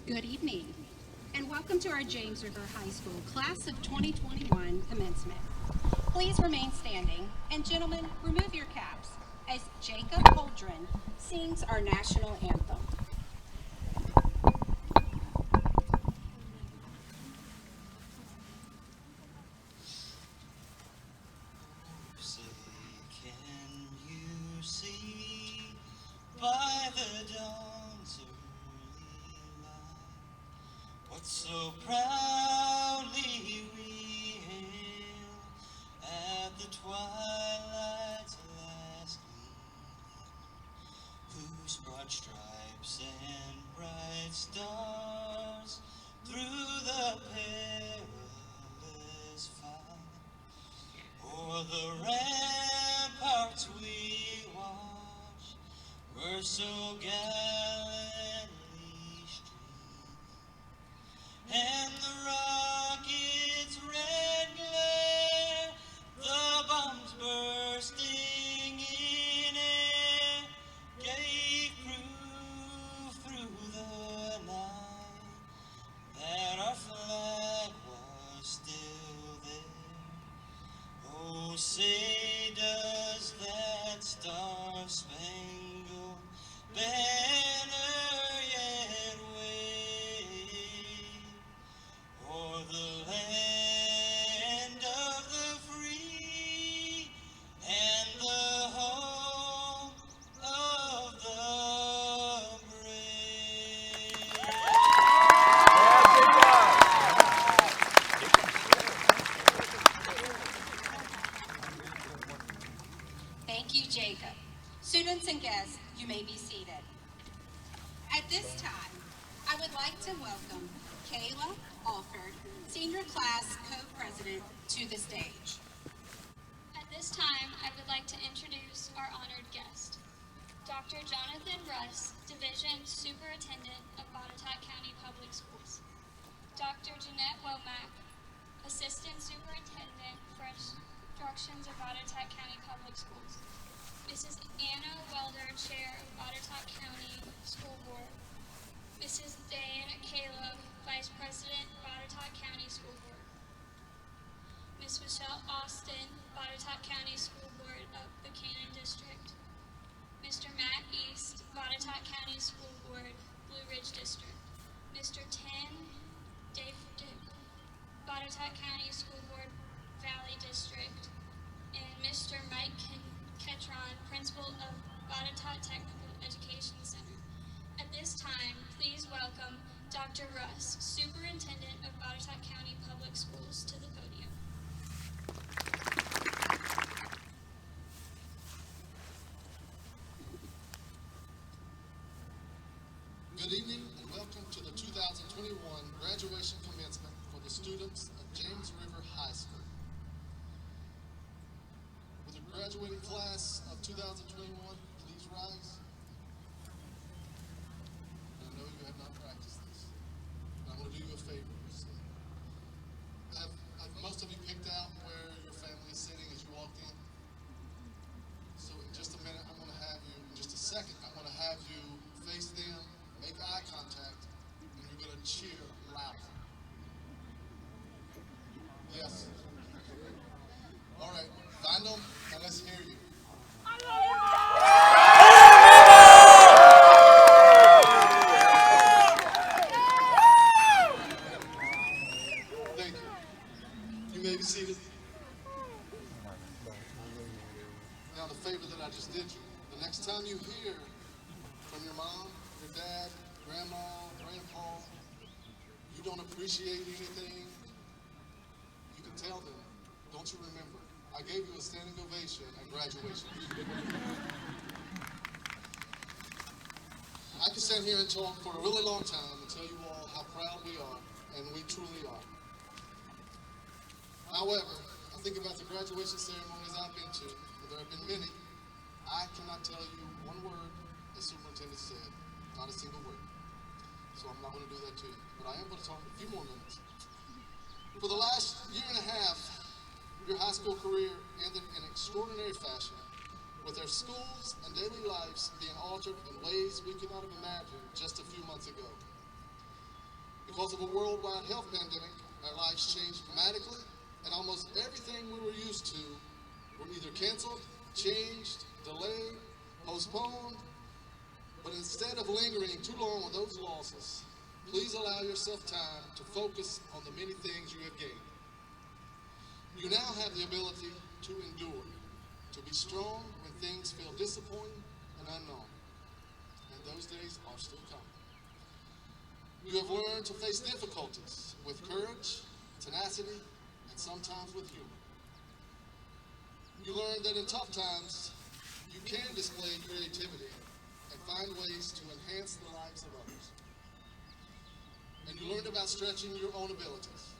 Good evening, and welcome to our James River High School Class of 2021 Commencement. Please remain standing, and gentlemen, remove your caps as Jacob Holdren sings our national anthem. Say, can you see by the dawn's early light what so proudly we hail at the twilight's last gleam, whose broad stripes and bright stars through the perilous fight o'er the ramparts we watch were so gallantly streamed, and the rocket's red glare, the bombs bursting in air, gave proof through the night that our flag was still there. Oh, say does that star-spangled banner yet wave o'er the land of the free and the home of the brave? Thank you, Jacob. Students and guests, you may be seated. At this time, I would like to welcome Kayla Alford, Senior Class Co-President, to the stage. At this time, I would like to introduce our honored guest, Dr. Jonathan Russ, Division Superintendent of Botetourt County Public Schools, Dr. Jeanette Womack, Assistant Superintendent for Instructions of Botetourt County Public Schools, Mrs. Anna Welder, Chair of Botetourt County School Board, Mrs. Diana Caleb, Vice President, Botetourt County School Board, Ms. Michelle Austin, Botetourt County School Board of Buchanan District, Mr. Matt East, Botetourt County School Board, Blue Ridge District, Mr. Tim Dave, Botetourt County School Board, Valley District, and Mr. Mike Ketron, Principal of Botetourt Technical Education Center. At this time, please welcome Dr. Russ, Superintendent of Botetourt County Public Schools, to the podium. Good evening and welcome to the 2021 graduation commencement for the students of James River High School. With the graduating class of 2021, please rise. I know you have not practiced this, but I'm going to do you a favor. Have most of you picked out where your family is sitting as you walked in? So in just a minute, I'm going to have you, in just a second, I'm going to have you face them, make eye contact, and you're going to cheer loudly. Yes. All right, find them and let's hear you. Thank you. You may be seated. Now the favor that I just did you, the next time you hear from your mom, your dad, grandma, grandpa, you don't appreciate anything, you can tell them, don't you remember, I gave you a standing ovation at graduation. I could stand here and talk for a really long time and tell you all how proud we are, and we truly are. However, I think about the graduation ceremonies I've been to, and there have been many, I cannot tell you one word the superintendent said, not a single word. So I'm not going to do that to you, but I am going to talk a few more minutes. For the last year and a half, your high school career ended in extraordinary fashion, with our schools and daily lives being altered in ways we could not have imagined just a few months ago. Because of a worldwide health pandemic, our lives changed dramatically, and almost everything we were used to were either canceled, changed, delayed, postponed. But instead of lingering too long on those losses, please allow yourself time to focus on the many things you have gained. You now have the ability to endure, to be strong when things feel disappointing and unknown. And those days are still coming. You have learned to face difficulties with courage, tenacity, and sometimes with humor. You learned that in tough times, you can display creativity and find ways to enhance the lives of others. And you learned about stretching your own abilities.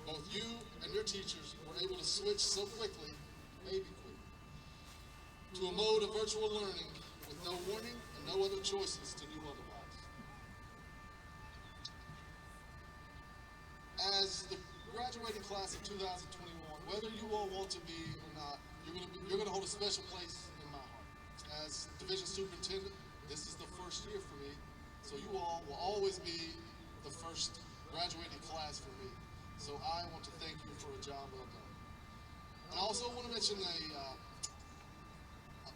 Both you and your teachers were able to switch so quickly, maybe quickly, to a mode of virtual learning with no warning and no other choices to do otherwise. As the graduating class of 2021, whether you all want to be or not, you're going to hold a special place in my heart. As division superintendent, this is the first year for me, so you all will always be the first graduating class for me. So I want to thank you for a job well done. And I also want to mention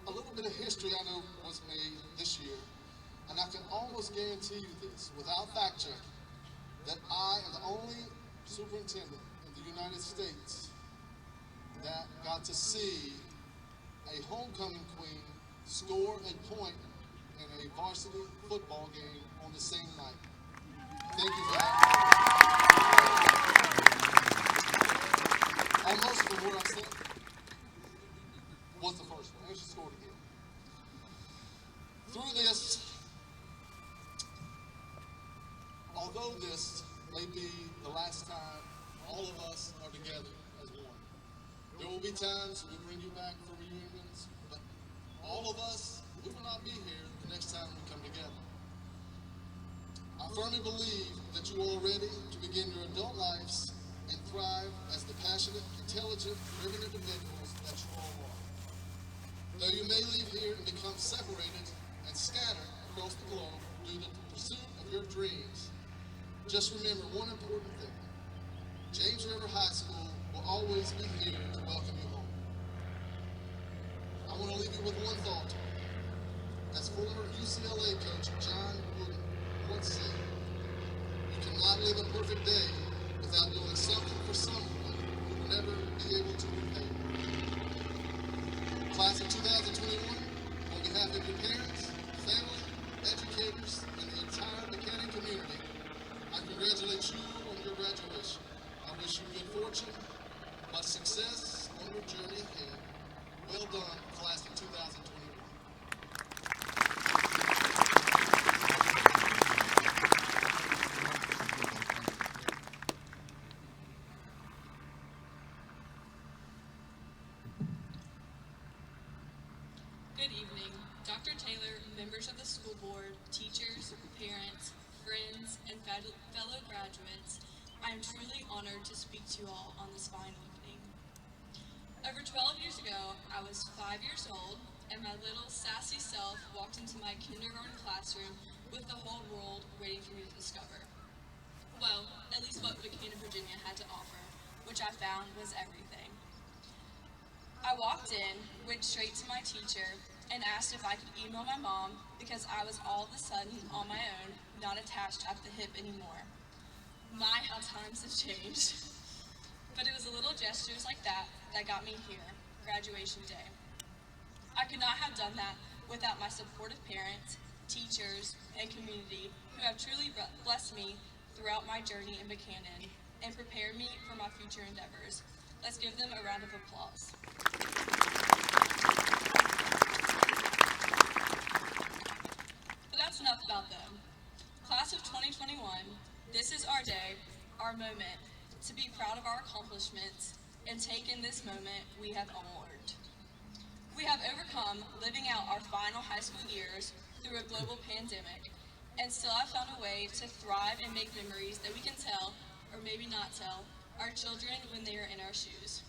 a little bit of history I know was made this year, and I can almost guarantee you this, without fact checking, that I am the only superintendent in the United States that got to see a homecoming queen score a point in a varsity football game on the same night. Thank you for that. Almost from where I said was the first one, and she scored again. Through this, although this may be the last time all of us are together as one, there will be times we bring you back for reunions, but all of us, we will not be here the next time we come together. I firmly believe that you are ready to begin your adult lives and thrive as the passionate, intelligent, driven individuals that you all are. Though you may leave here and become separated and scattered across the globe due to the pursuit of your dreams, just remember one important thing. James River High School will always be here to welcome you home. I want to leave you with one thought. As former UCLA coach John Wooden once said, you cannot live a perfect day without doing something for someone who will never be able to repay you. Class of 2021, on behalf of your parents, family, educators, and the entire Buchanan community, I congratulate you on your graduation. I wish you good fortune, much success on your journey ahead. Well done, class of 2021. Good evening, Dr. Taylor, members of the school board, teachers, parents, friends, and fellow graduates. I am truly honored to speak to you all on this fine evening. Over 12 years ago, I was 5 years old, and my little sassy self walked into my kindergarten classroom with the whole world waiting for me to discover. Well, at least what Buchanan, Virginia had to offer, which I found was everything. I walked in, went straight to my teacher, and asked if I could email my mom because I was all of a sudden on my own, not attached at the hip anymore. My, how times have changed. But it was the little gestures like that that got me here, graduation day. I could not have done that without my supportive parents, teachers, and community who have truly blessed me throughout my journey in Buchanan and prepared me for my future endeavors. Let's give them a round of applause. But that's enough about them. Class of 2021, this is our day, our moment, to be proud of our accomplishments and take in this moment we have all earned. We have overcome living out our final high school years through a global pandemic and still have found a way to thrive and make memories that we can tell, or maybe not tell, our children when they are in our shoes.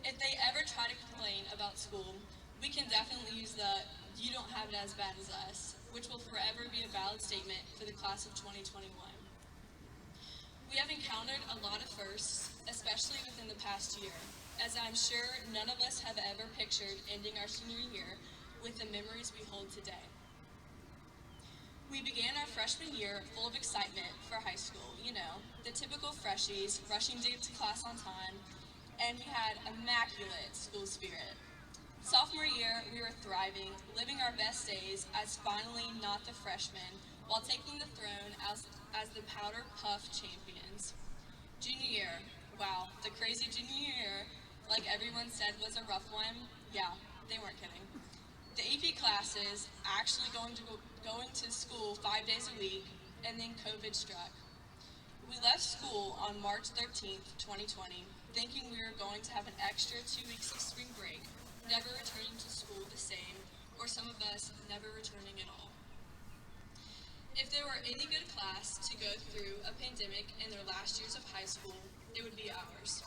If they ever try to complain about school, we can definitely use the "you don't have it as bad as us," which will forever be a valid statement for the class of 2021. We have encountered a lot of firsts, especially within the past year, as I'm sure none of us have ever pictured ending our senior year with the memories we hold today. We began our freshman year full of excitement for high school, the typical freshies, rushing to get to class on time, and we had immaculate school spirit. Sophomore year, we were thriving, living our best days as finally not the freshmen, while taking the throne as the powder puff champions. Junior year, wow, the crazy junior year, like everyone said was a rough one. Yeah, they weren't kidding. The AP classes, actually going to school 5 days a week, and then COVID struck. We left school on March 13th, 2020, thinking we were going to have an extra 2 weeks of spring break, never returning to school the same, or some of us never returning at all. If there were any good class to go through a pandemic in their last years of high school, it would be ours.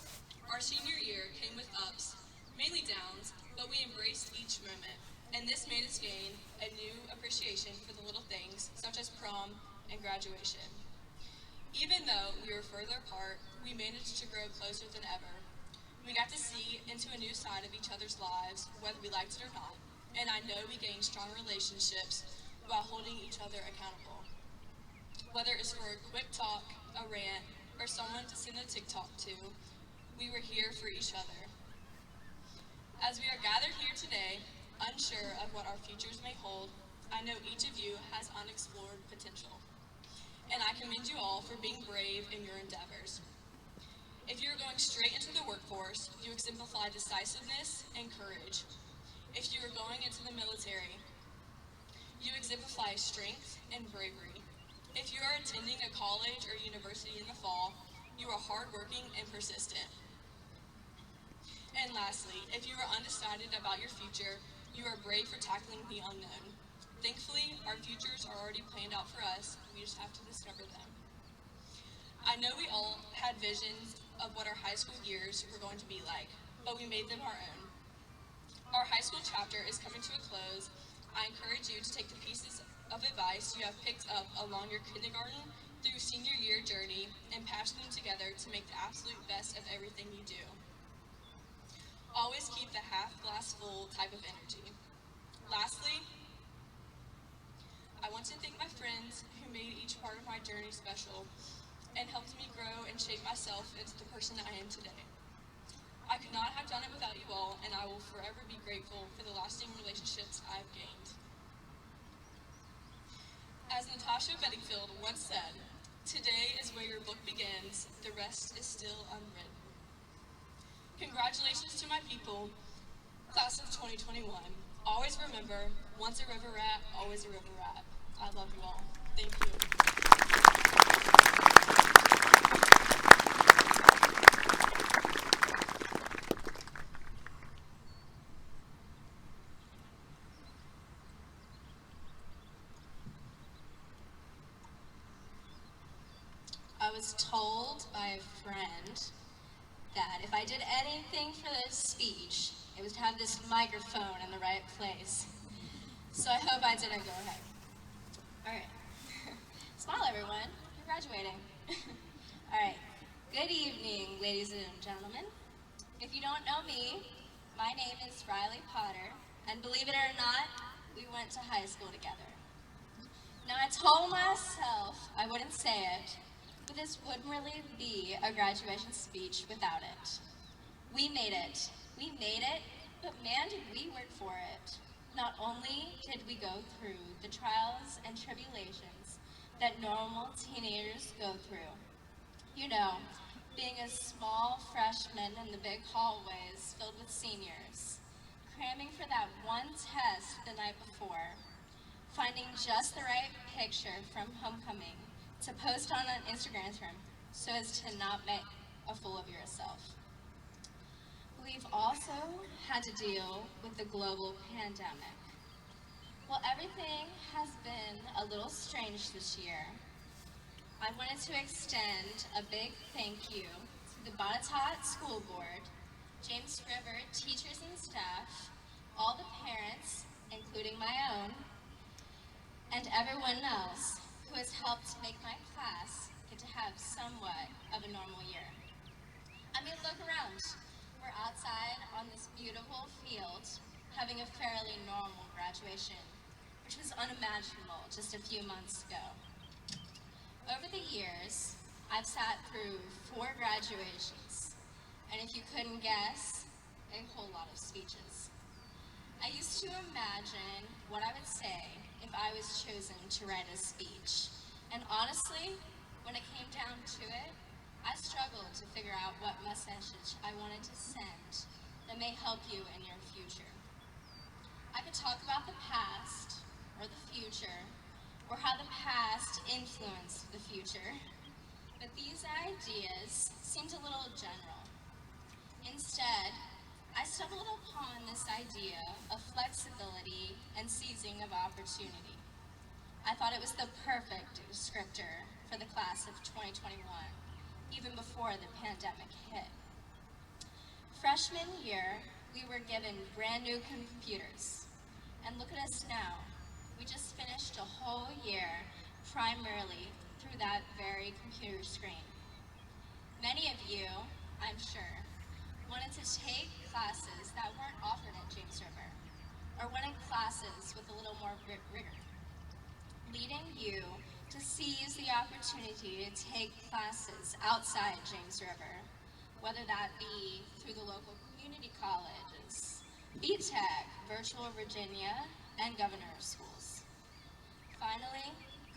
Our senior year came with ups, mainly downs, but we embraced each moment, and this made us gain a new appreciation for the little things, such as prom and graduation. Even though we were further apart, we managed to grow closer than ever. We got to see into a new side of each other's lives, whether we liked it or not, and I know we gained strong relationships while holding each other accountable. Whether it's for a quick talk, a rant, or someone to send a TikTok to, we were here for each other. As we are gathered here today, unsure of what our futures may hold, I know each of you has unexplored potential, and I commend you all for being brave in your endeavors. If you're going straight into the workforce, you exemplify decisiveness and courage. If you are going into the military, you exemplify strength and bravery. If you are attending a college or university in the fall, you are hardworking and persistent. And lastly, if you are undecided about your future, you are brave for tackling the unknown. Thankfully, our futures are already planned out for us. We just have to discover them. I know we all had visions of what our high school years were going to be like, but we made them our own. Our high school chapter is coming to a close. I encourage you to take the pieces of advice you have picked up along your kindergarten through senior year journey and patch them together to make the absolute best of everything you do. Always keep the half glass full type of energy. Lastly, I want to thank my friends who made each part of my journey special and helped me grow and shape myself into the person I am today. I could not have done it without you all, and I will forever be grateful for the lasting relationships I've gained. As Natasha Bedingfield once said, "Today is where your book begins, the rest is still unwritten." Congratulations to my people, class of 2021. Always remember, once a river rat, always a river rat. I love you all. Thank you. I was told by a friend that if I did anything for this speech, it was to have this microphone in the right place. So I hope I didn't go ahead. All right. Smile, everyone. You're graduating. All right. Good evening, ladies and gentlemen. If you don't know me, my name is Riley Potter, and believe it or not, we went to high school together. Now, I told myself I wouldn't say it, but this wouldn't really be a graduation speech without it. We made it. We made it, but man, did we work for it. Not only did we go through the trials and tribulations that normal teenagers go through. You know, being a small freshman in the big hallways filled with seniors, cramming for that one test the night before, finding just the right picture from homecoming to post on an Instagram so as to not make a fool of yourself. We've also had to deal with the global pandemic. While everything has been a little strange this year, I wanted to extend a big thank you to the Botetourt School Board, James River teachers and staff, all the parents, including my own, and everyone else who has helped make my class the to have somewhat of a normal year. I mean, look around. We're outside on this beautiful field having a fairly normal graduation, which was unimaginable just a few months ago. Over the years, I've sat through 4 graduations, and if you couldn't guess, a whole lot of speeches. I used to imagine what I would say if I was chosen to write a speech, and honestly, when it came down to it, I struggled to figure out what message I wanted to send that may help you in your future. I could talk about the past, or the future, or how the past influenced the future, but these ideas seemed a little general. Instead, I stumbled upon this idea of flexibility and seizing of opportunity. I thought it was the perfect descriptor for the class of 2021, even before the pandemic hit. Freshman year, we were given brand new computers, and look at us now. We just finished a whole year primarily through that very computer screen. Many of you, I'm sure, wanted to take classes that weren't offered at James River, or wanted classes with a little more rigor, leading you to seize the opportunity to take classes outside James River, whether that be through the local community colleges, BTEC, Virtual Virginia, and governor schools. Finally,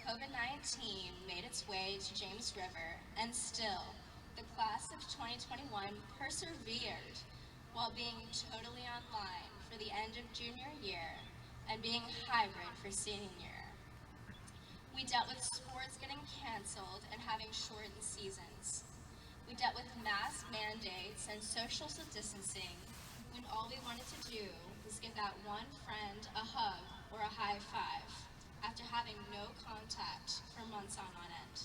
COVID-19 made its way to James River, and still, the class of 2021 persevered while being totally online for the end of junior year and being hybrid for senior year. We dealt with sports getting canceled and having shortened seasons. We dealt with mask mandates and social distancing when all we wanted to do was give that one friend a hug or a high five after having no contact for months on end.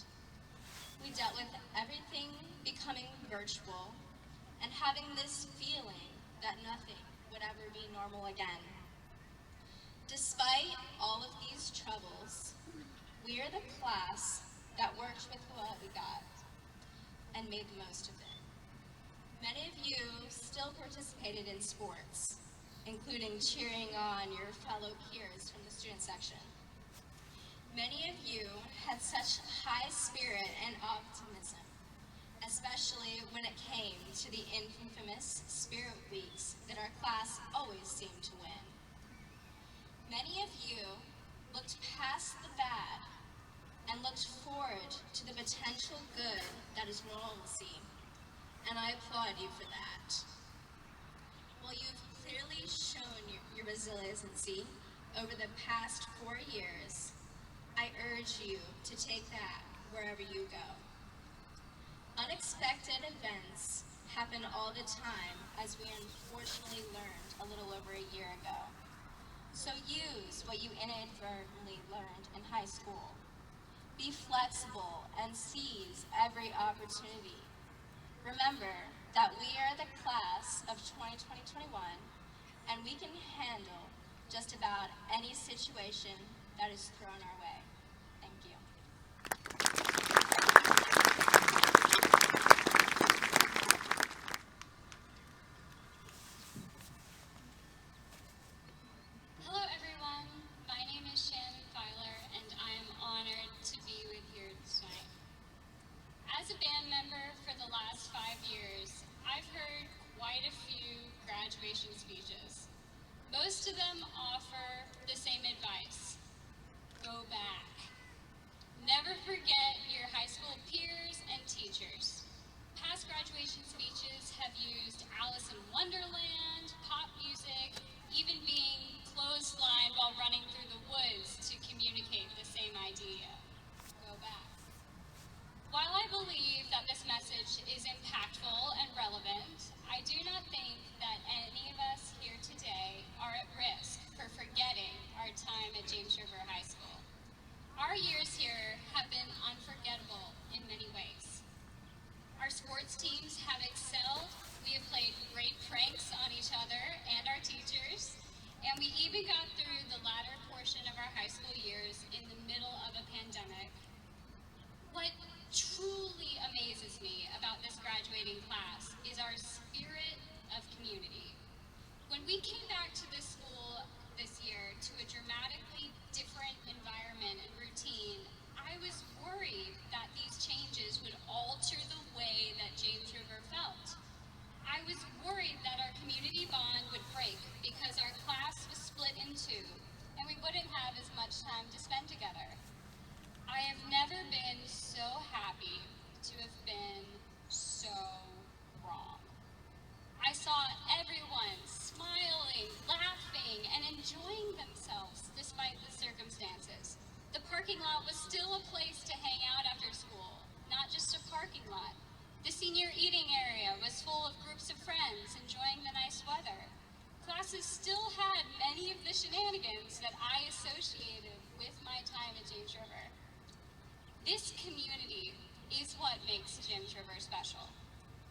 We dealt with everything becoming virtual and having this feeling that nothing would ever be normal again. Despite all of these troubles, we are the class that worked with what we got and made the most of it. Many of you still participated in sports, including cheering on your fellow peers from the student section. Many of you had such high spirit and optimism, especially when it came to the infamous Spirit Weeks that our class always seemed to win. Many of you looked past the bad and looked forward to the potential good that is normalcy, and I applaud you for that. While you've clearly shown your resiliency over the past 4 years, I urge you to take that wherever you go. Unexpected events happen all the time, as we unfortunately learned a little over a year ago. So use what you inadvertently learned in high school. Be flexible and seize every opportunity. Remember that we are the class of 2021, and we can handle just about any situation that is thrown our way. Thank you. Hello everyone, my name is Shannon Filer and I am honored to be with you tonight. As a band member for the last 5 years, I've heard quite a few graduation speeches. Most of them offer the same advice: go back. lot was still a place to hang out after school, not just a parking lot. The senior eating area was full of groups of friends enjoying the nice weather. Classes still had many of the shenanigans that I associated with my time at James River. This community is what makes James River special.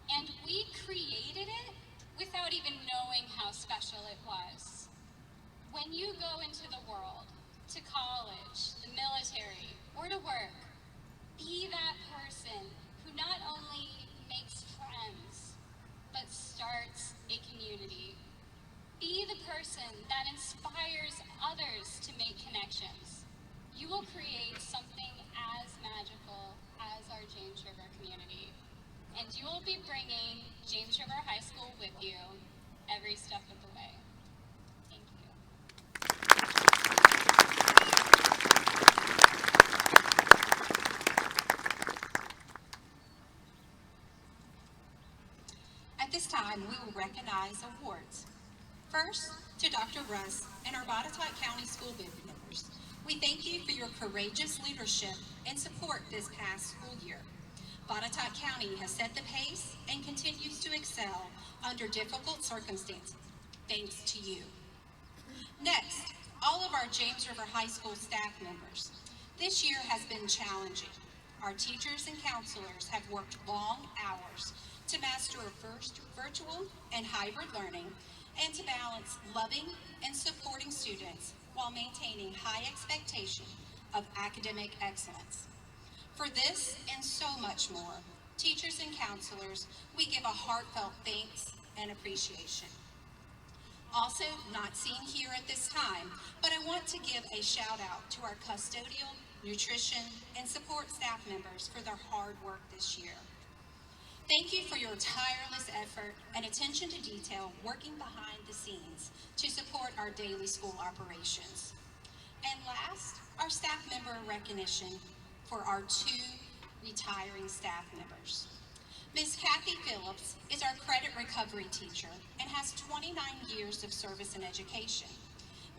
And we created it without even knowing how special it was. When you go into the world, to college, the military, or to work, be that person who not only makes friends, but starts a community. Be the person that inspires others to make connections. You will create something as magical as our James River community. And you will be bringing James River High School with you every step of the way. Thank you. At this time, we will recognize awards. First, to Dr. Russ and our Botetourt County School Board members. We thank you for your courageous leadership and support this past school year. Botetourt County has set the pace and continues to excel under difficult circumstances, thanks to you. Next, all of our James River High School staff members. This year has been challenging. Our teachers and counselors have worked long hours to master virtual and hybrid learning and to balance loving and supporting students while maintaining high expectation of academic excellence. For this and so much more, teachers and counselors, we give a heartfelt thanks and appreciation. Also, not seen here at this time, but I want to give a shout out to our custodial, nutrition, and support staff members for their hard work this year. Thank you for your tireless effort and attention to detail working behind the scenes to support our daily school operations. And last, our staff member recognition for our 2 retiring staff members. Ms. Kathy Phillips is our credit recovery teacher and has 29 years of service in education.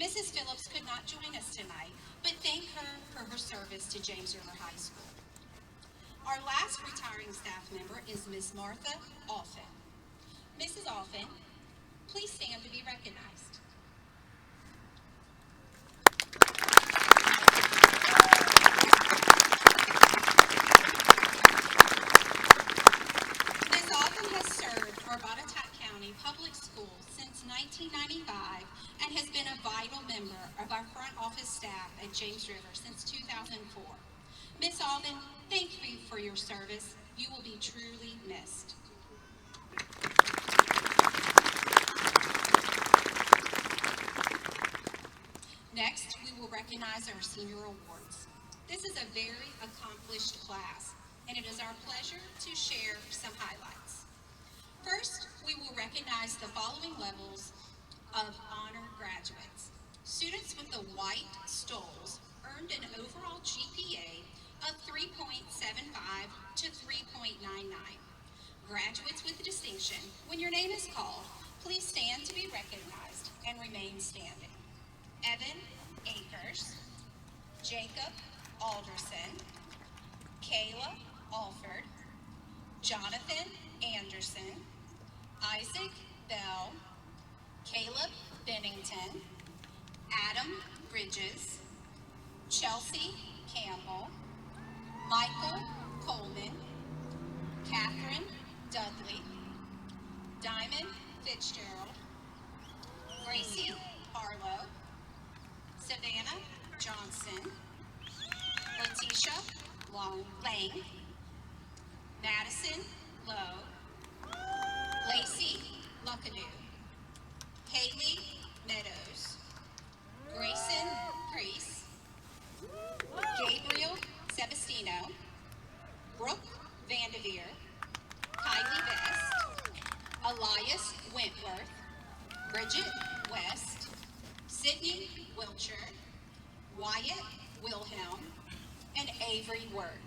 Mrs. Phillips could not join us tonight, but thank her for her service to James River High School. Our last retiring staff member is Ms. Martha Alphin. Mrs. Alphin, please stand to be recognized. Ms. Alphin has served our Botetourt County Public Schools since 1995 and has been a vital member of our front office staff at James River since 2004. Ms. Alvin, thank you for your service. You will be truly missed. Next, we will recognize our senior awards. This is a very accomplished class, and it is our pleasure to share some highlights. First, we will recognize the following levels of honor graduates. Students with the white stoles earned an overall GPA of 3.75 to 3.99. Graduates with distinction, when your name is called, please stand to be recognized and remain standing. Evan Akers, Jacob Alderson, Kayla Alford, Jonathan Anderson, Isaac Bell, Caleb Bennington, Adam Bridges, Chelsea Campbell, Michael Coleman, Catherine Dudley, Diamond Fitzgerald, Gracie Harlow, Savannah Johnson, Letitia Lang, Madison Lowe, Lacey Luckadoo, Haley Meadows, Grayson Priest, Gabriel Sebastino, Brooke Vandeveer, Kylie Vest, Elias Wentworth, Bridget West, Sydney Wilcher, Wyatt Wilhelm, and Avery Word.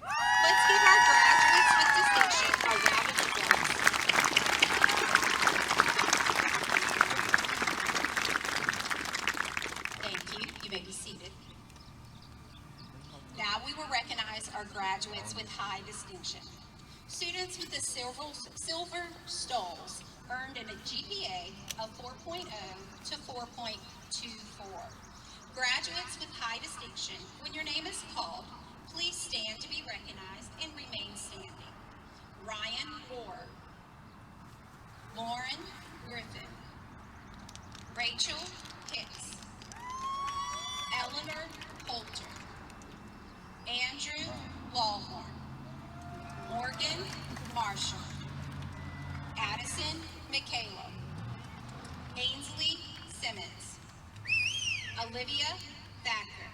Let's give our graduates with distinction a round of applause. Thank you. You may be seated. we will recognize our graduates with high distinction. Students with the silver stoles earned a GPA of 4.0 to 4.24. Graduates with high distinction, when your name is called, please stand to be recognized and remain standing. Ryan Ward, Lauren Griffin, Rachel Hicks, Eleanor Holter, Andrew Lawhorn, Morgan Marshall, Addison Michaela, Ainsley Simmons, Olivia Thacker,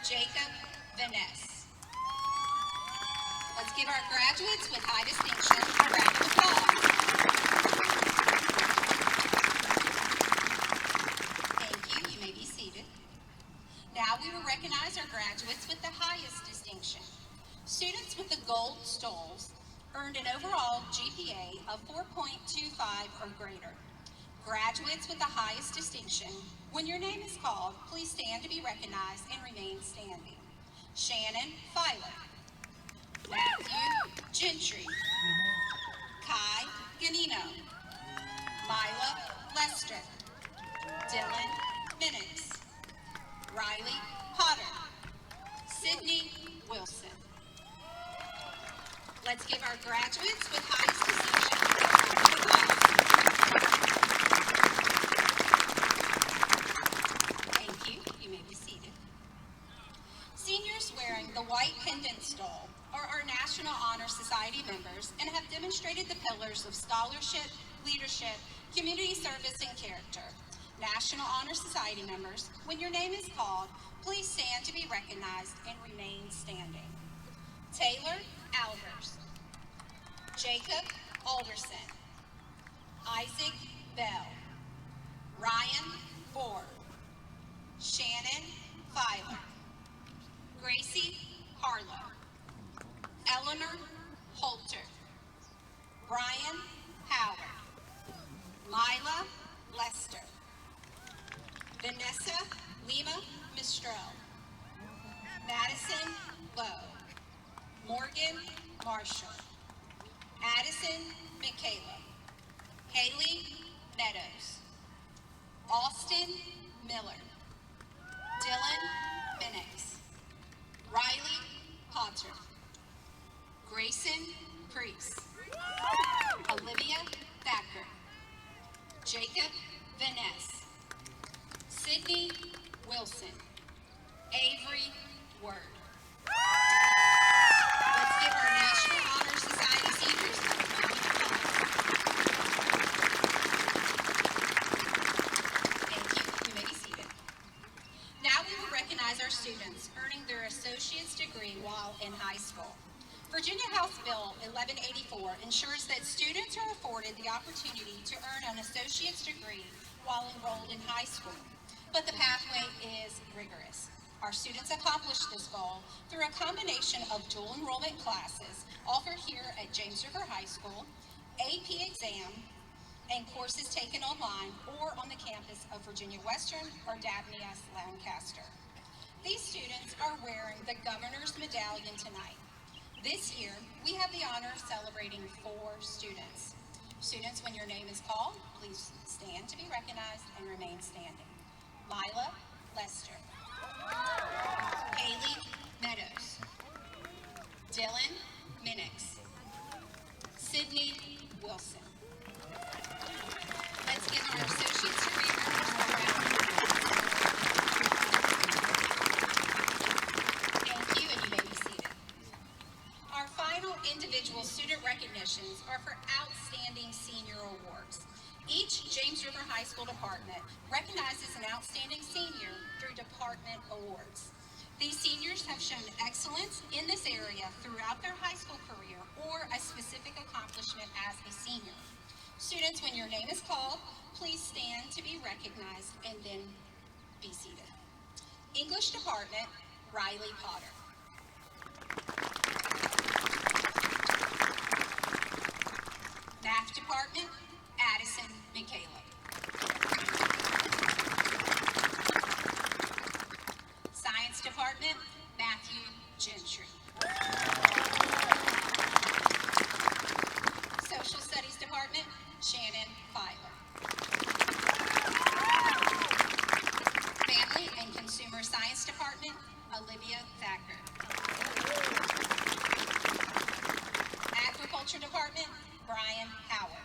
Jacob Vaness. Let's give our graduates with high distinction a round of applause. Thank you. You may be seated. Now we will recognize our graduates with the highest distinction. Students with the gold stoles earned an overall GPA of 4.25 or greater. Graduates with the highest distinction, when your name is called, please stand to be recognized and remain standing. Shannon Filer, Matthew Gentry, Kai Ganino, Mila Lester, Dylan Minix, Riley Potter, Sydney Wilson. Let's give our graduates with highest distinction a round of applause. Thank you. You may be seated. Seniors wearing the white pendant stole are our National Honor Society members and have demonstrated the pillars of scholarship, leadership, community service, and character. National Honor Society members, when your name is called, please stand to be recognized and remain standing. Taylor Albers, Jacob Alderson, Isaac Bell, Ryan Ford, Shannon Filer, Gracie Harlow, Eleanor Holter, Brian Howard, Mila Lester, Vanessa Lima Mistrell, Madison Lowe, Morgan Marshall, Addison Michaela, Haley Meadows, Austin Miller, Dylan Minix, Riley Potter, Grayson Priest, Olivia Thacker, Jacob Vaness, Sydney Wilson, Avery Word. Let's give our National Honor Society seniors a round of applause. Thank you. You may be seated. Now we will recognize our students earning their associate's degree while in high school. Virginia House Bill 1184 ensures that students are afforded the opportunity to earn an associate's degree while enrolled in high school, but the pathway is rigorous. Our students accomplish this goal through a combination of dual enrollment classes offered here at James River High School, AP exam, and courses taken online or on the campus of Virginia Western or Dabney S. Lancaster. These students are wearing the Governor's Medallion tonight. This year, we have the honor of celebrating 4 students. Students, when your name is called, please stand to be recognized and remain standing. Mila Lester, Haley Meadows, Dylan Minix, Sydney Wilson. Let's give our associate's degree earners a round of applause. Thank you, and you may be seated. Our final individual student recognitions are for outstanding senior awards. Each James River High School department recognizes an outstanding senior through department awards. These seniors have shown excellence in this area throughout their high school career or a specific accomplishment as a senior. Students, when your name is called, please stand to be recognized and then be seated. English department, Riley Potter. Math department, Addison Michaela. Science department, Matthew Matthew Gentry. Social Studies Department, Shannon Filer. Family and Consumer Science Department, Olivia Thacker. Agriculture Department, Brian Howard.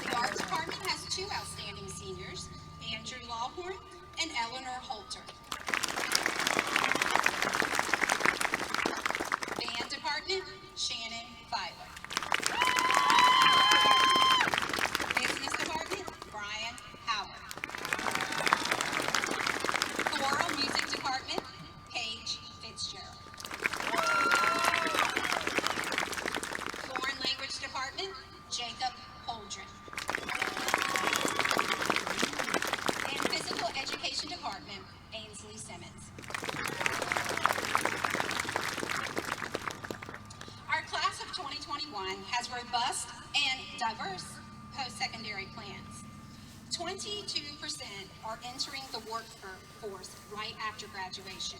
The Art Department has two outstanding seniors, Andrew Lawhorn and Eleanor Holter. Band Department, Shannon Filer. Business Department, Brian Howard. Choral Music Department, Paige Fitzgerald. Foreign Language Department, Jacob Holdren. And Physical Education Department, Ainsley Simmons. Our class of 2021 has robust and diverse post-secondary plans. 22% are entering the workforce right after graduation.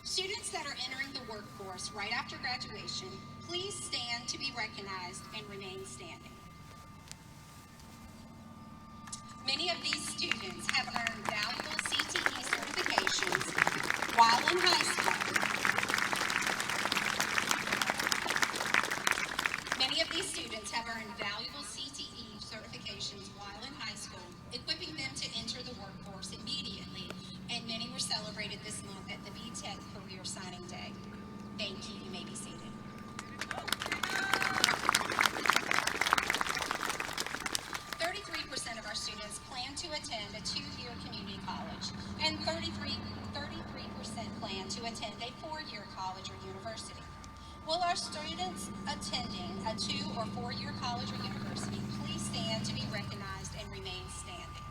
Students that are entering the workforce right after graduation, please stand to be recognized and remain standing. Many of these students have earned valuable CTE certifications while in high school. Many of these students have earned valuable CTE certifications while in high school, equipping them to enter the workforce immediately, and many were celebrated this month at the BTech Career Signing Day. Thank you. You may be seated. 33% of our students plan to attend a two-year community college, and 33% plan to attend a four-year college or university. Will our students attending a two- or four-year college or university please stand to be recognized and remain standing?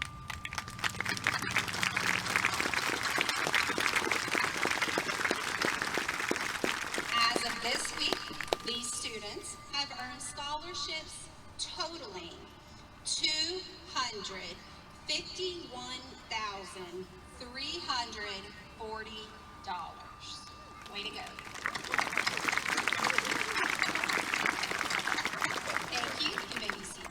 As of this week, these students have earned scholarships totaling $251,340. Way to go. Thank you. You may be seated.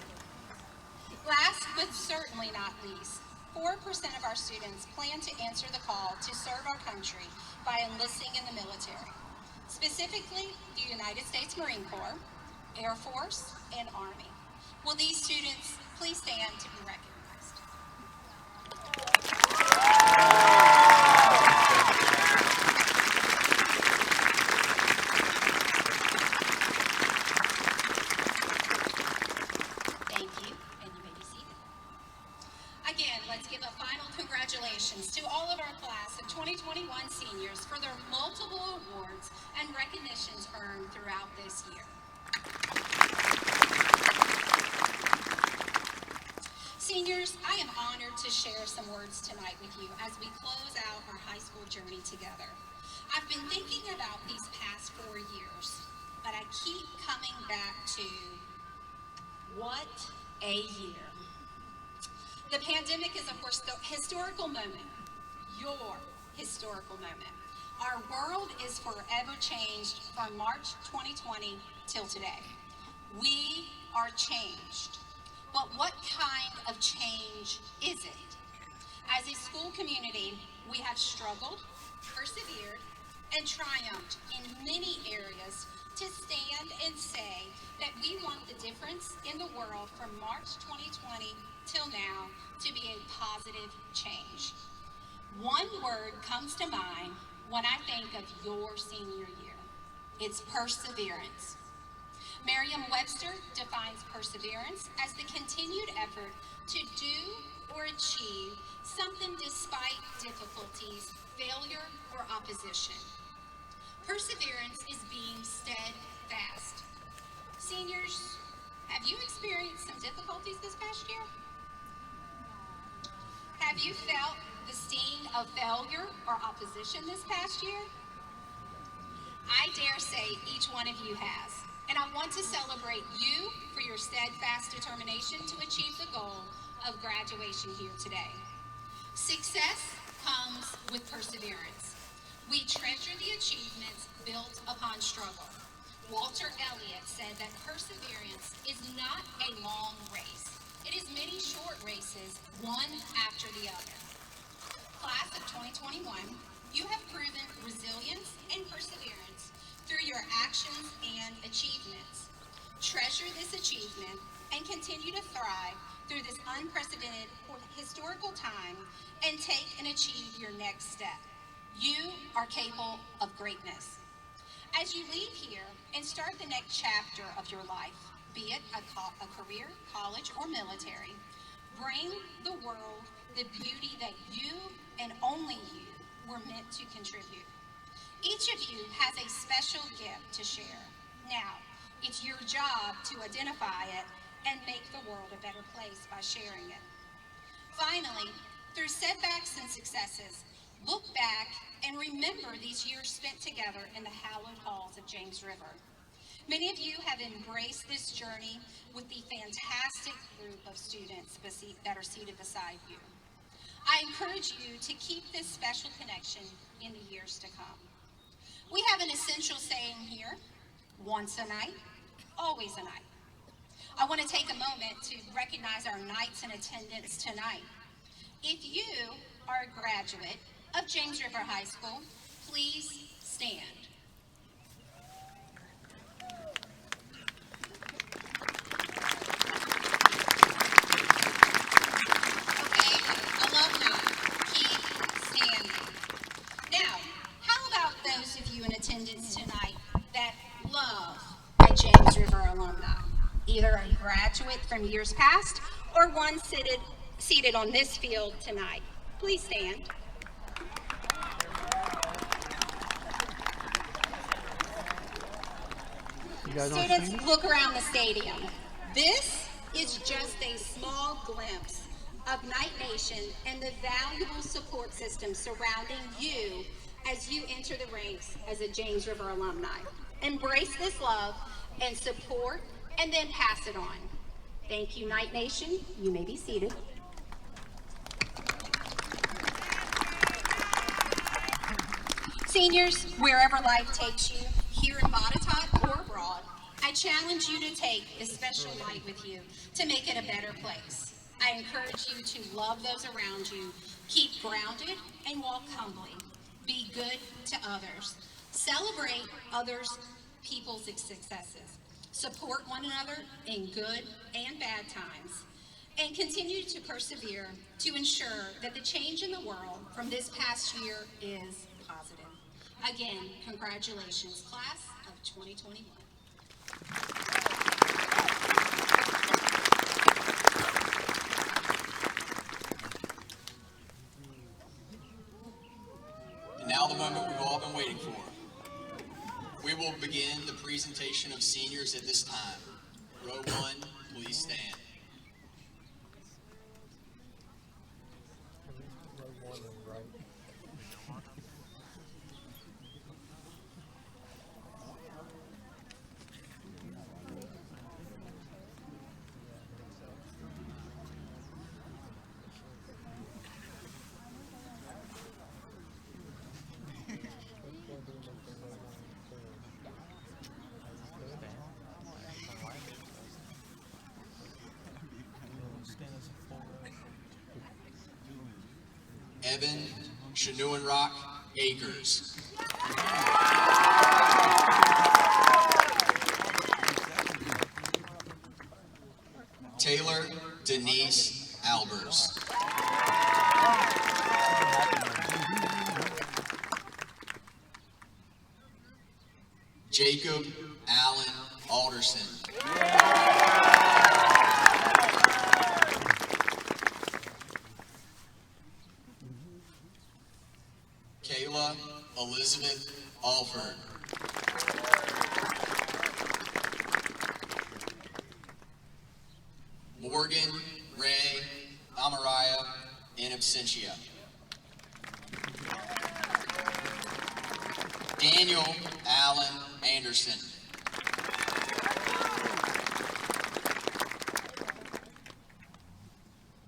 Last but certainly not least, 4% of our students plan to answer the call to serve our country by enlisting in the military, specifically the United States Marine Corps, Air Force, and Army. Will these students please stand to be recognized? Thank you, and you may be seated. Again, let's give a final congratulations to all of our class of 2021 seniors for their multiple awards and recognitions earned throughout this year. Seniors, I am honored to share some words tonight with you as we close out our high school journey together. I've been thinking about these past 4 years, but I keep coming back to what a year. The pandemic is, of course, the historical moment, your historical moment. Our world is forever changed from March 2020 till today. We are changed. But what kind of change is it? As a school community, we have struggled, persevered, and triumphed in many areas to stand and say that we want the difference in the world from March 2020 till now to be a positive change. One word comes to mind when I think of your senior year. It's perseverance. Merriam-Webster defines perseverance as the continued effort to do or achieve something despite difficulties, failure, or opposition. Perseverance is being steadfast. Seniors, have you experienced some difficulties this past year? Have you felt the sting of failure or opposition this past year? I dare say each one of you has. And I want to celebrate you for your steadfast determination to achieve the goal of graduation here today. Success comes with perseverance. We treasure the achievements built upon struggle. Walter Elliott said that perseverance is not a long race. It is many short races, one after the other. Class of 2021, you have proven resilience and perseverance through your actions and achievements. Treasure this achievement and continue to thrive through this unprecedented historical time and take and achieve your next step. You are capable of greatness. As you leave here and start the next chapter of your life, be it a career, college, or military, bring the world the beauty that you and only you were meant to contribute. Each of you has a special gift to share. Now, it's your job to identify it and make the world a better place by sharing it. Finally, through setbacks and successes, look back and remember these years spent together in the hallowed halls of James River. Many of you have embraced this journey with the fantastic group of students that are seated beside you. I encourage you to keep this special connection in the years to come. We have an essential saying here: once a night, always a night. I want to take a moment to recognize our knights in attendance tonight. If you are a graduate of James River High School, please stand. Okay, alumni, keep standing. Now, how about those of you in attendance tonight that love a James River alumni? Either a graduate from years past or one seated on this field tonight. Please stand. Students, look around the stadium. This is just a small glimpse of Knight Nation and the valuable support system surrounding you as you enter the ranks as a James River alumni. Embrace this love and support, and then pass it on. Thank you, Knight Nation. You may be seated. Seniors, wherever life takes you, here in Botetourt or abroad, I challenge you to take this special night with you to make it a better place. I encourage you to love those around you, keep grounded, and walk humbly. Be good to others. Celebrate others' people's successes. Support one another in good and bad times, and continue to persevere to ensure that the change in the world from this past year is positive. Again, congratulations, class of 2021. And now the moment we've all been waiting for. We will begin the presentation of seniors at this time. Row 1, please stand. Evan Shanuanrock Akers. Taylor Denise Albers. Jacob Allen Alderson. Kayla Elizabeth Alford. Morgan Ray Amariah in absentia. Daniel Allen Anderson.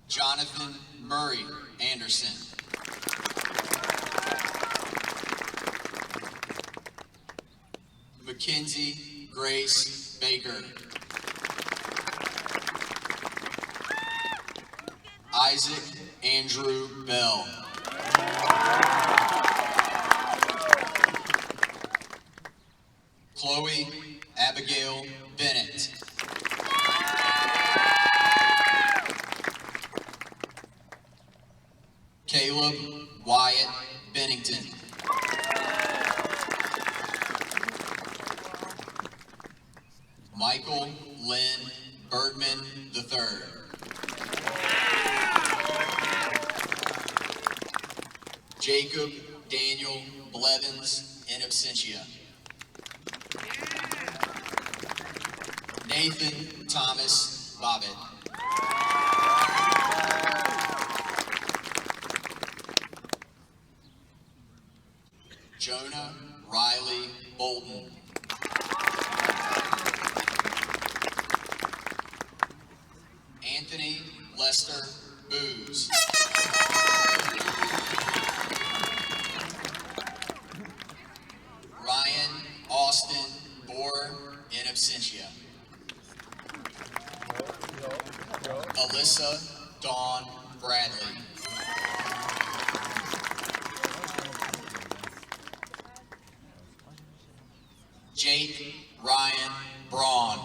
Jonathan Murray Anderson. Mackenzie Grace Baker. Isaac Andrew Bell. Chloe Abigail Bennett. Caleb Wyatt Bennington. Michael Lynn Bergman III. Jacob Daniel Blevins in absentia. Nathan Thomas Bobbitt. Jonah Riley Bolton. Anthony Lester Booz. Ryan Austin Boer in absentia. Alyssa Dawn Bradley. Jake Ryan Braun.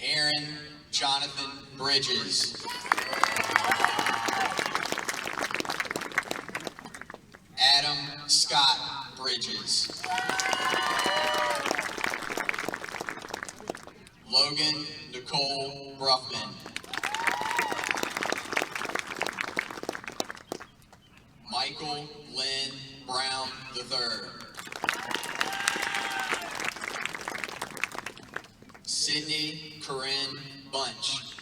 Aaron Jonathan Bridges. Adam Scott Bridges. Logan Nicole Bruffman. Michael Lynn Brown III. Sydney Corinne Bunch.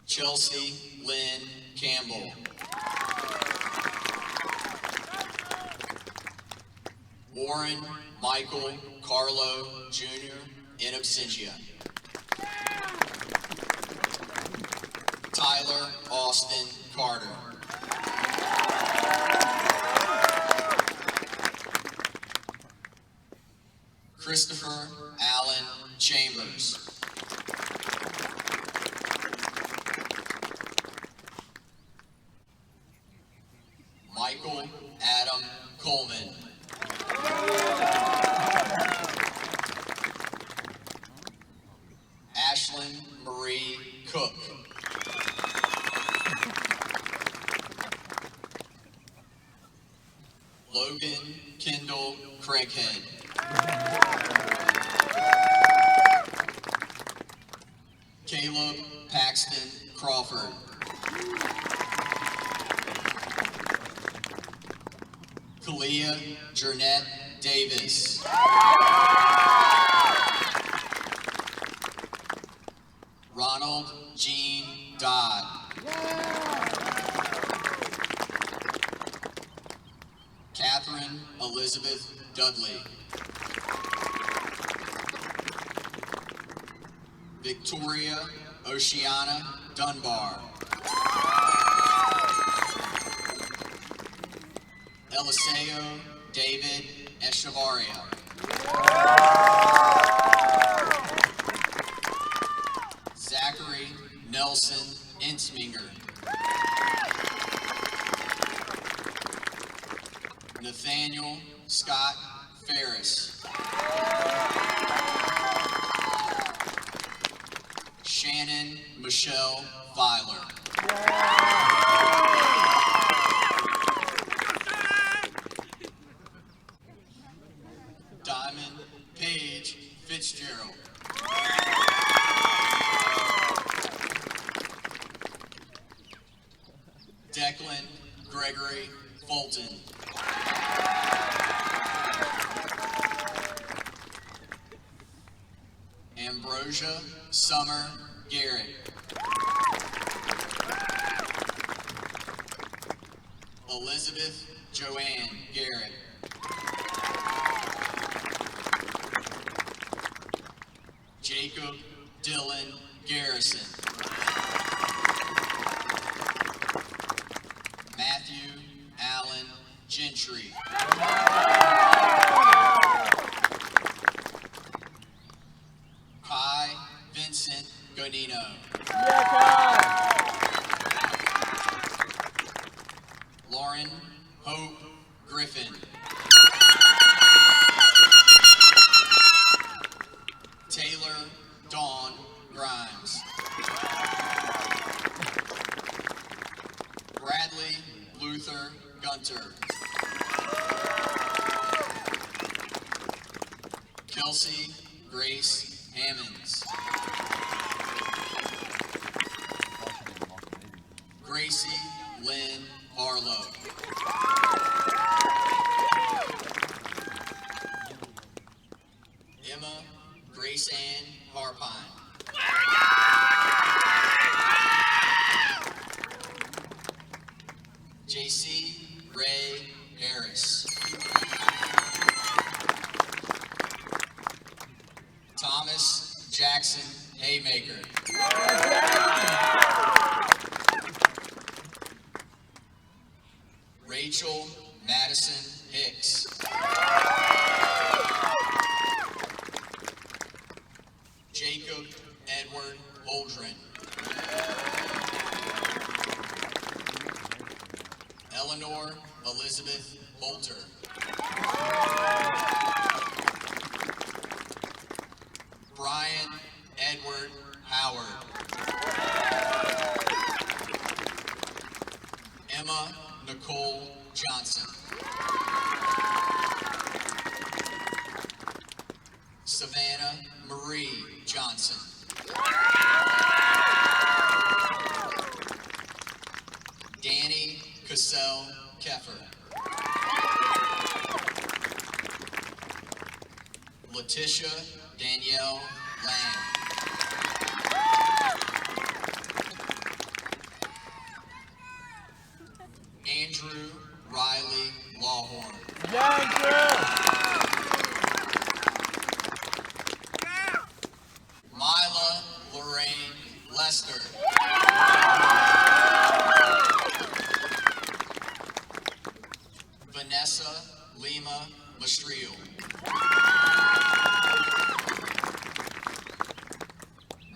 Chelsea Lynn Campbell. Warren Michael Carlo Jr. in absentia. Tyler Austin Carter. Christopher Allen Chambers. Michael Adam Coleman. Ashlyn Marie Cook. Logan Kendall Craighead. Caleb Paxton Crawford. Kalia Jernette Davis. Ronald Jean Dodd. Catherine Elizabeth Dudley. Victoria Oceana Dunbar. Eliseo David Echevarria. Zachary Nelson Insminger. Nathaniel Scott Ferris. Shannon Michelle Filer. Diamond Paige Fitzgerald. Declan Gregory Fulton. Ambrosia Summer Garrett. Elizabeth Joanne Garrett. Jacob Dylan Garrison. Matthew Allen Gentry. Kai Vincent Gonino. Lauren Hope Griffin. Taylor Dawn Grimes. Bradley Luther Gunter. Kelsey Grace Hammonds. Gracie Lynn Harlow. Emma Grace Ann Harpine. JC Ray Harris. Thomas Jackson Haymaker. Rachel Madison Hicks. Jacob Edward Holdren. Eleanor Elizabeth Bolter. Brian Edward Howard. Emma Nicole Johnson. Savannah Marie Johnson. Danny Cassell Keffer. Letitia Danielle Lang. Andrew Riley Lawhorn. Mila Lorraine Lester. Vanessa Lima Mastriel.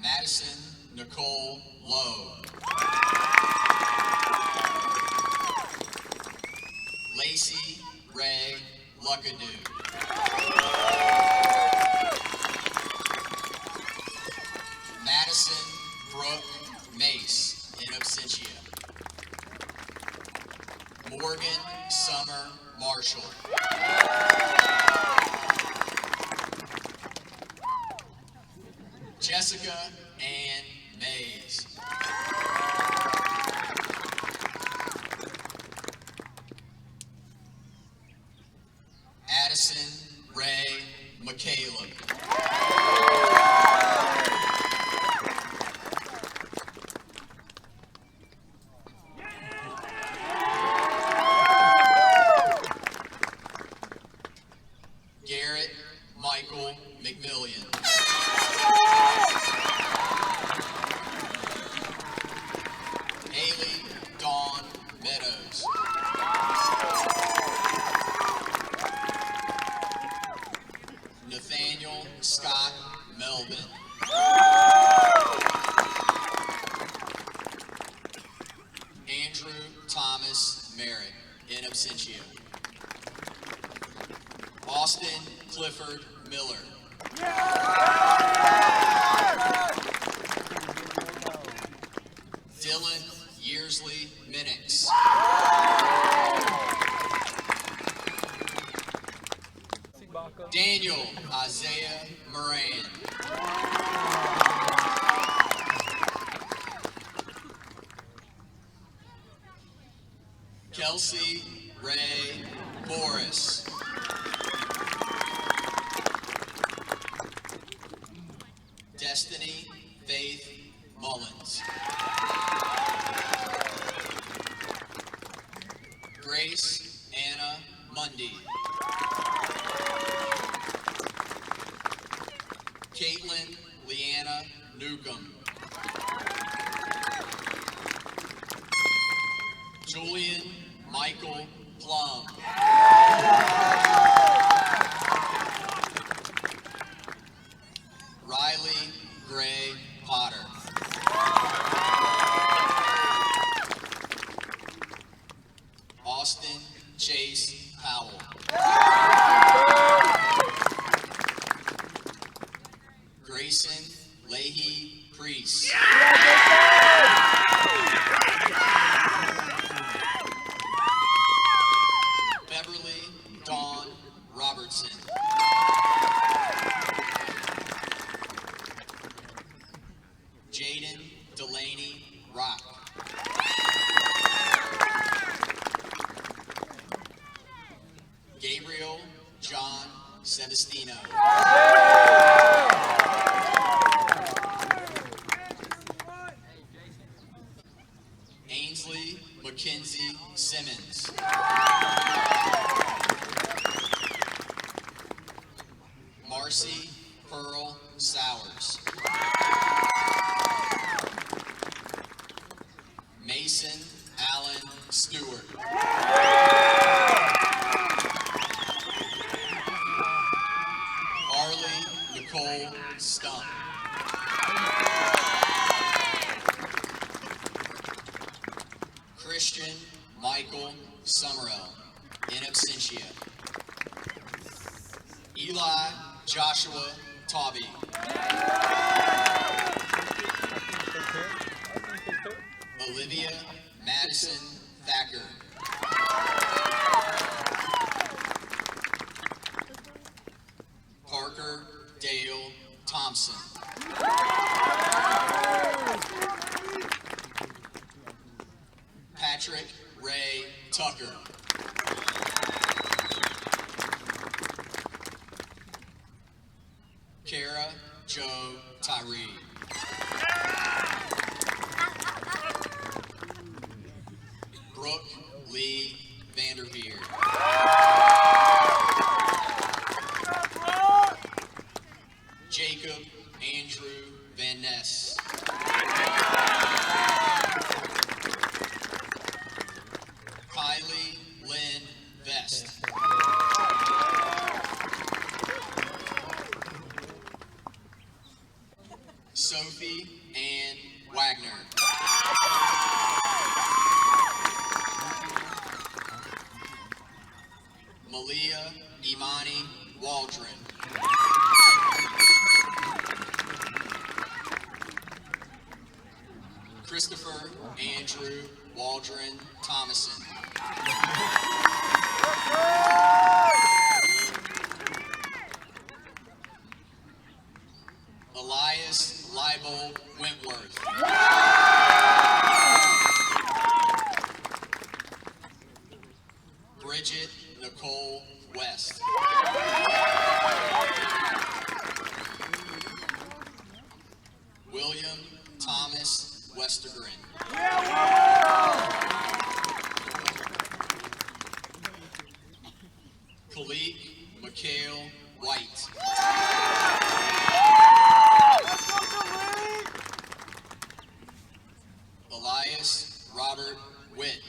Madison Nicole Lowe. Lacey Ray Luckadoo. Madison Brooke Mace in absentia. Morgan Summer Marshall. Jessica Ann Mays. Addison Ray McCaleb. Garrett Michael McMillian. Haley Dawn Meadows. Nathaniel Scott Melvin. Andrew Thomas Merritt in absentia. Austin Clifford Miller. Dylan Yearsley Minix. Daniel Isaiah Moran. Kelsey Ray Morris. Destiny Faith Mullins. Grace Anna Mundy. Caitlin Leanna Newcomb. Julian Michael Plum. Riley Gray Potter. Austin Chase Powell. Grayson Leahy Priest. Beverly Dawn Robertson. Jaden Delaney Rock. Gabriel John Sebastino. Ainsley Mackenzie Simmons. Marcy Pearl Sowers. Mason Allen Stewart. Harley Nicole Stump. Christian Michael Summerell, in absentia. Eli Joshua Tauby. Olivia Madison Thacker. Parker Dale Thompson. Patrick Ray Tucker. Kara Joe Tyree. Brooke Lee Vanderveer. Jacob Andrew Van Ness. Kylie Lynn Vest. Sophie Ann Wagner. Malia Imani Waldron. Christopher Andrew Waldron Thomason. Elias Leibel Wentworth. Bridget Nicole West. William Thomas Westergren. Kalik McHale White. Elias Robert Witt.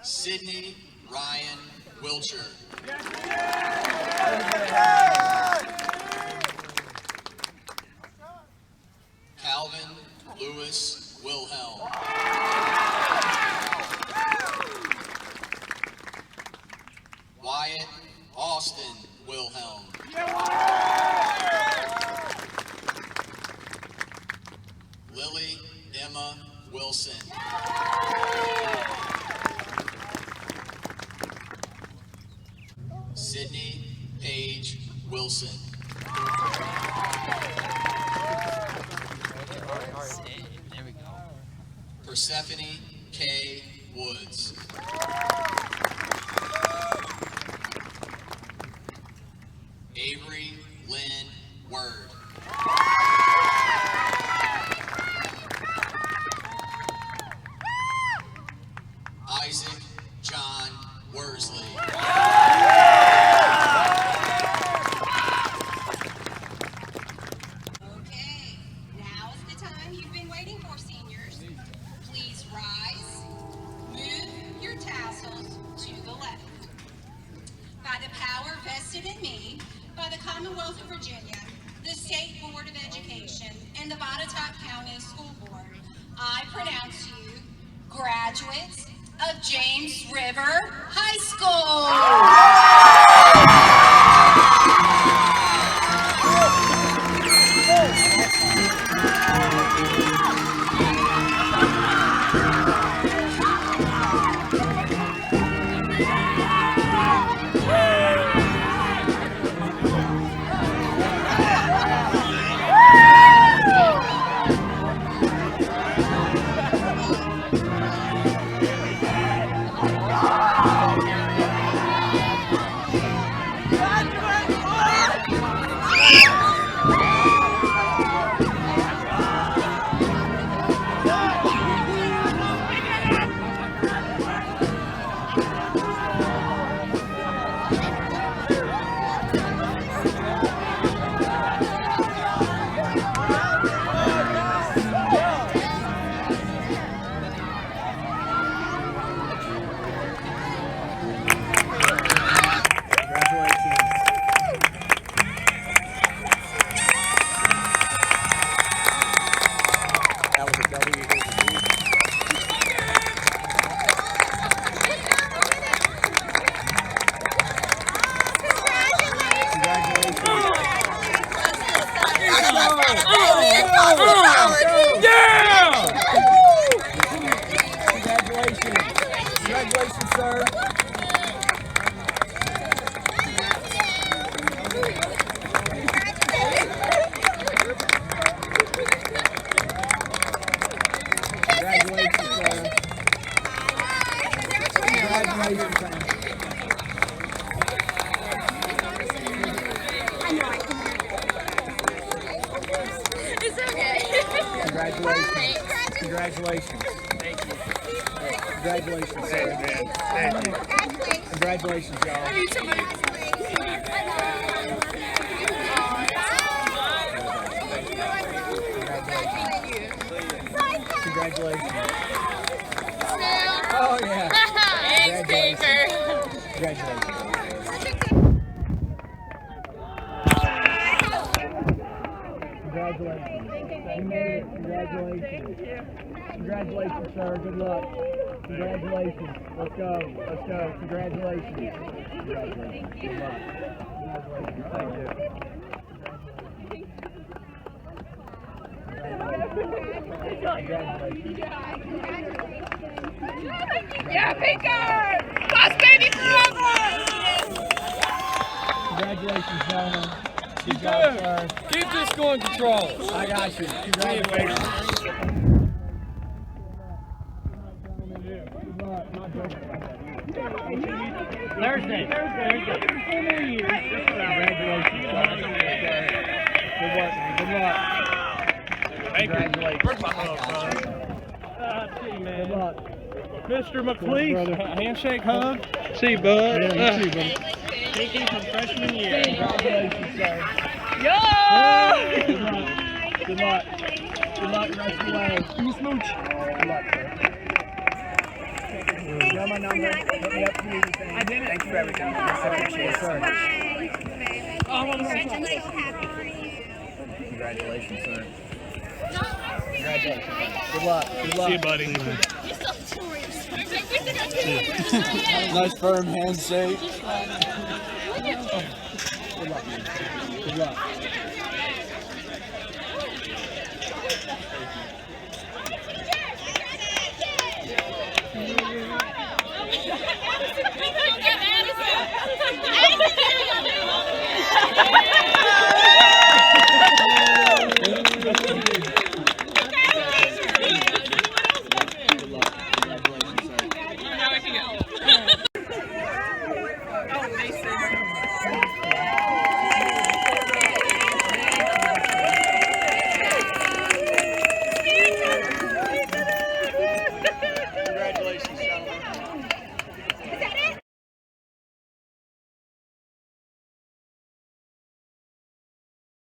Sydney Ryan Wilcher. Calvin Lewis Wilhelm. Wyatt Austin Wilhelm. Lily Emma Wilson. Sydney Paige Wilson. There we go. Persephone K. Woods. Avery Lynn Word. Isaac John Worsley. power vested in me by the Commonwealth of Virginia, the State Board of Education, and the Botetourt County School Board, I pronounce you graduates of James River High Congratulations, sir. It's okay. Congratulations. Congratulations. Thank you. Congratulations, sir. Thank you. Congratulations, y'all. Congratulations. Oh, yeah. Thanks, Baker. Congratulations. Congratulations. You made it. Congratulations. Congratulations, sir. Good luck. Congratulations. Let's go. Let's go. Congratulations. Congratulations. Good luck. Congratulations. Thank you. Congratulations. Yeah, Baker! Boss baby forever! Congratulations, gentlemen. Good job, sir. Keep this going, control. I got you. Congratulations. Thursday. Congratulations, sir. Good luck. Good luck. Congratulations. Where's my hug, son? See you, man. Good luck. Mr. McLeese, handshake hug. See you, bud. Yeah, you too, buddy. Thinking from freshman year. Congratulations, sir. Yo! Good luck. Good luck. Good luck the rest of the way. Give me a smooch. Good luck, sir. You got my number. Hit me up if you need anything. I did it. Thanks for everything. I appreciate it, sir. Congratulations, sir. Congratulations. Good luck. Good luck. See you, buddy. Nice firm handshake. Good luck, man. Good luck.